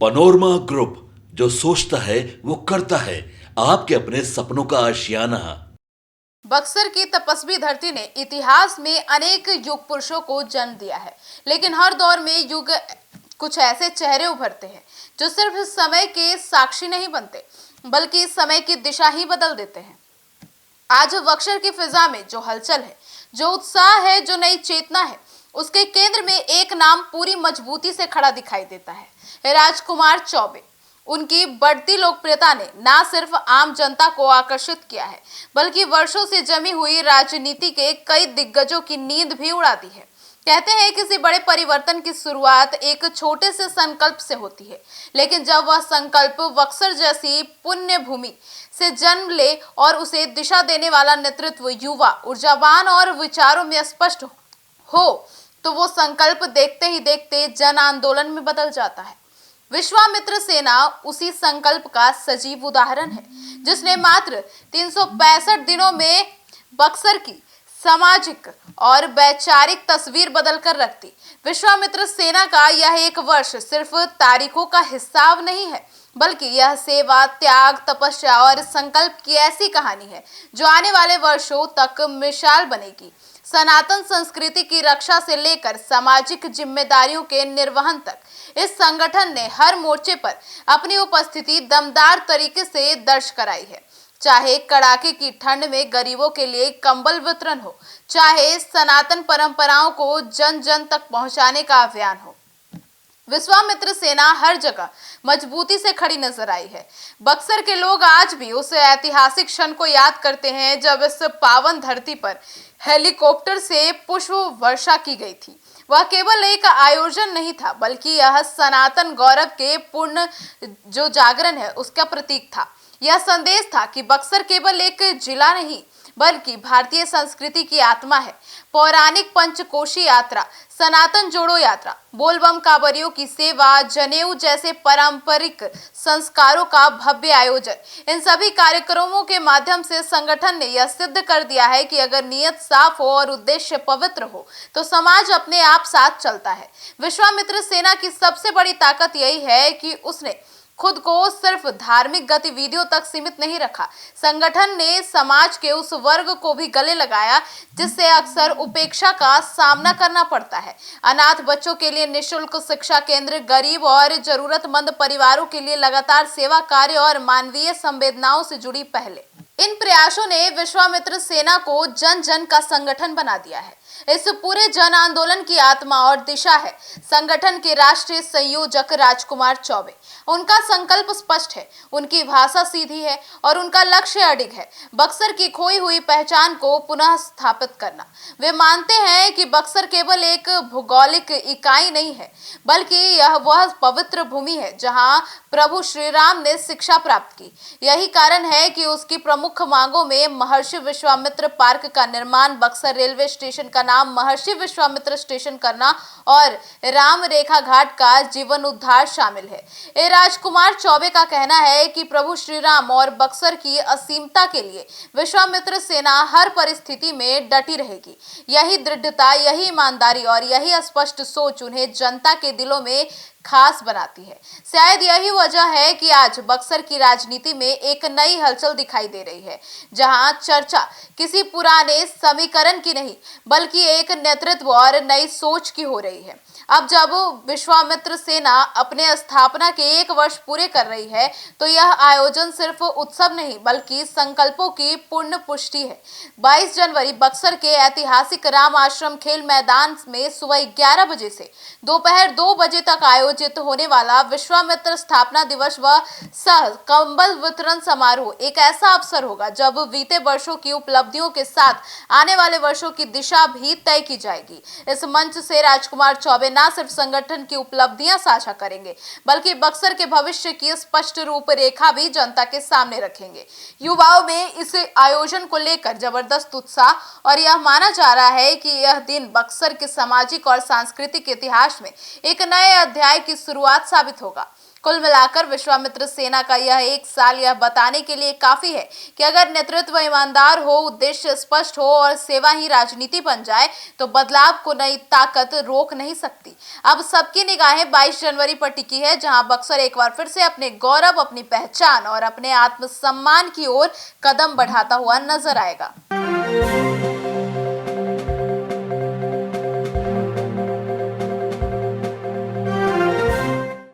Panorama group, जो सोचता है वो करता है। आपके अपने सपनों का आशियाना। बक्सर की तपस्वी धरती ने इतिहास में अनेक युग पुरुषों को जन्म दिया है, लेकिन हर दौर में युग कुछ ऐसे चेहरे उभरते हैं जो सिर्फ समय के साक्षी नहीं बनते, बल्कि समय की दिशा ही बदल देते हैं। आज बक्सर की फिजा में जो हलचल है, जो उत्साह है, जो नई चेतना है, उसके केंद्र में एक नाम पूरी मजबूती से खड़ा दिखाई देता है, राजकुमार चौबे। उनकी बढ़ती लोकप्रियता ने न सिर्फ आम जनता को आकर्षित किया है, बल्कि वर्षों से जमी हुई राजनीति के कई दिग्गजों की नींद भी उड़ा दी है। कहते हैं किसी बड़े परिवर्तन की शुरुआत एक छोटे से संकल्प से होती है, लेकिन जब वह संकल्प बक्सर जैसी पुण्य भूमि से जन्म ले और उसे दिशा देने वाला नेतृत्व युवा, ऊर्जावान और विचारों में स्पष्ट हो, तो वो संकल्प देखते ही देखते जन आंदोलन में बदल जाता है। विश्वामित्र सेना उसी संकल्प का सजीव उदाहरण है, जिसने मात्र 365 दिनों में बक्सर की सामाजिक और वैचारिक तस्वीर बदलकर रख दी। विश्वामित्र सेना का यह एक वर्ष सिर्फ तारीखों का हिसाब नहीं है, बल्कि यह सेवा, त्याग, तपस्या और संकल्प की ऐसी कहानी है जो आने वाले वर्षों तक मिसाल बनेगी। सनातन संस्कृति की रक्षा से लेकर सामाजिक जिम्मेदारियों के निर्वहन तक इस संगठन ने हर मोर्चे पर अपनी उपस्थिति दमदार तरीके से दर्ज कराई है। चाहे कड़ाके की ठंड में गरीबों के लिए कंबल वितरण हो, चाहे सनातन परंपराओं को जन जन तक पहुंचाने का अभियान हो, विश्वामित्र सेना हर जगह मजबूती से खड़ी नजर आई है। बक्सर के लोग आज भी उस ऐतिहासिक क्षण को याद करते हैं जब इस पावन धरती पर हेलीकॉप्टर से पुष्प वर्षा की गई थी। वह केवल एक आयोजन नहीं था, बल्कि यह सनातन गौरव के पूर्ण जो जागरण है उसका प्रतीक था। यह संदेश था कि बक्सर केवल एक जिला नहीं, बल्कि भारतीय संस्कृति की आत्मा है। पौराणिक पंचकोशी यात्रा, सनातन जोड़ो यात्रा, बोलबम कांवरियों की सेवा, जनेऊ जैसे पारंपरिक संस्कारों का भव्य आयोजन, इन सभी कार्यक्रमों के माध्यम से संगठन ने यह सिद्ध कर दिया है कि अगर नियत साफ हो और उद्देश्य पवित्र हो, तो समाज अपने आप साथ चलता है। विश्वामित्र सेना की सबसे बड़ी ताकत यही है कि उसने खुद को सिर्फ धार्मिक गतिविधियों तक सीमित नहीं रखा। संगठन ने समाज के उस वर्ग को भी गले लगाया जिससे अक्सर उपेक्षा का सामना करना पड़ता है। अनाथ बच्चों के लिए निःशुल्क शिक्षा केंद्र, गरीब और जरूरतमंद परिवारों के लिए लगातार सेवा कार्य और मानवीय संवेदनाओं से जुड़ी पहले। इन प्रयासों ने विश्वामित्र सेना को जन जन का संगठन बना दिया है। इस पूरे जन आंदोलन की आत्मा और दिशा है संगठन के राष्ट्रीय संयोजक राजकुमार चौबे। उनका संकल्प स्पष्ट है, उनकी भाषा सीधी है और उनका लक्ष्य अडिग है, बक्सर की खोई हुई पहचान को पुनः स्थापित करना। वे मानते हैं कि बक्सर केवल एक भौगोलिक इकाई नहीं है, बल्कि यह वह पवित्र भूमि है जहां प्रभु श्री राम ने शिक्षा प्राप्त की। यही कारण है कि उसकी प्रमुख मांगों में महर्षि विश्वामित्र पार्क का निर्माण, बक्सर रेलवे स्टेशन का नाम महर्षि विश्वामित्र स्टेशन करना और राम रेखा घाट का जीवन उद्धार शामिल है। राजकुमार चौबे का कहना है कि प्रभु श्री राम और बक्सर की असीमता के लिए विश्वामित्र सेना हर परिस्थिति में डटी रहेगी। यही दृढ़ता, यही ईमानदारी और यही स्पष्ट सोच उन्हें जनता के दिलों में खास बनाती है। शायद यही वजह है कि आज बक्सर की राजनीति में एक नई हलचल दिखाई दे रही है, जहां चर्चा किसी पुराने समीकरण की नहीं, बल्कि एक नेतृत्व और नई सोच की हो रही है। अब जब विश्वामित्र सेना अपने स्थापना के 1 वर्ष पूरे कर रही है, तो यह आयोजन सिर्फ उत्सव नहीं, बल्कि संकल्पों की पूर्ण पुष्टि है। 22 जनवरी बक्सर के ऐतिहासिक राम आश्रम खेल मैदान में सुबह 11 बजे से दोपहर 2 बजे तक आयोजित होने वाला विश्वामित्र स्थापना दिवस व सह कंबल वितरण समारोह एक ऐसा अवसर होगा जब बीते वर्षों की उपलब्धियों के साथ आने वाले वर्षों की दिशा भी तय की जाएगी। इस मंच से राजकुमार चौबे न सिर्फ संगठन की उपलब्धियां साझा करेंगे, बल्कि बक्सर के भविष्य की स्पष्ट रूपरेखा भी जनता के सामने रखेंगे। युवाओं में इस आयोजन को लेकर जबरदस्त उत्साह और यह माना जा रहा है कि यह दिन बक्सर के सामाजिक और सांस्कृतिक इतिहास में एक नए अध्याय की शुरुआत साबित होगा। कुल मिलाकर विश्वामित्र सेना का यह 1 साल यह बताने के लिए काफी है कि अगर नेतृत्व ईमानदार हो, उद्देश्य स्पष्ट हो और सेवा ही राजनीति बन जाए तो बदलाव को नई ताकत रोक नहीं सकती। अब सबकी निगाहें 22 जनवरी पर टिकी है, जहां बक्सर एक बार फिर से अपने गौरव, अपनी पहचान और अपने आत्मसम्मान की ओर कदम बढ़ाता हुआ नजर आएगा।